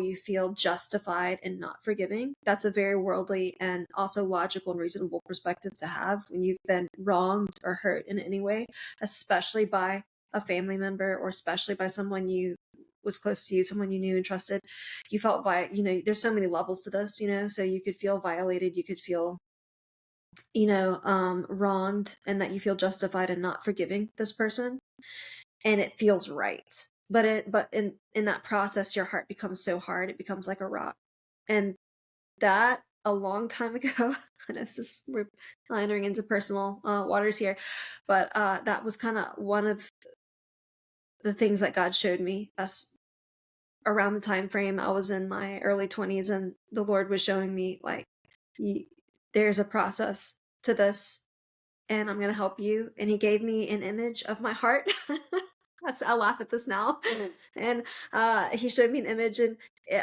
you feel justified in not forgiving. That's a very worldly and also logical and reasonable perspective to have when you've been wronged or hurt in any way, especially by a family member or especially by someone you was close to you, someone you knew and trusted. You felt there's so many levels to this, so you could feel violated, you could feel wronged, and that you feel justified in not forgiving this person, and it feels right. But in that process, your heart becomes so hard, it becomes like a rock. And that a long time ago, I know we're entering into personal waters here, but that was kind of one of the things that God showed me. That's around the time frame I was in my early 20s, and the Lord was showing me like, there's a process to this, and I'm going to help you. And he gave me an image of my heart. I laugh at this now. And he showed me an image, and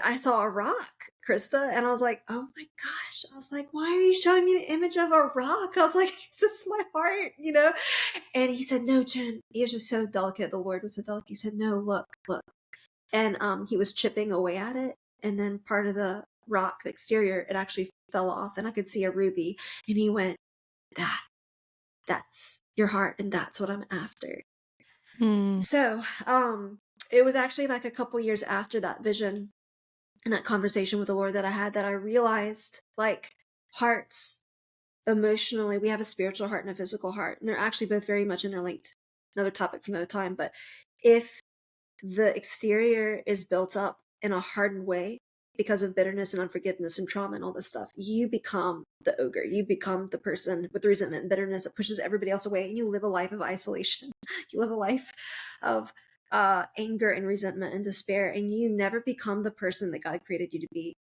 I saw a rock, Krista. And I was like, oh my gosh. I was like, why are you showing me an image of a rock? I was like, is this my heart? And he said, no, Jen. He was just so delicate. The Lord was so delicate. He said, no, look. And he was chipping away at it. And then part of the rock, the exterior, it actually fell off. And I could see a ruby. And he went, that's your heart, and that's what I'm after. So it was actually like a couple years after that vision and that conversation with the Lord that I had, that I realized, like, hearts emotionally, we have a spiritual heart and a physical heart, and they're actually both very much interlinked. Another topic for another time. But if the exterior is built up in a hardened way because of bitterness and unforgiveness and trauma and all this stuff, you become the ogre. You become the person with resentment and bitterness that pushes everybody else away, and you live a life of isolation. You live a life of anger and resentment and despair, and you never become the person that God created you to be.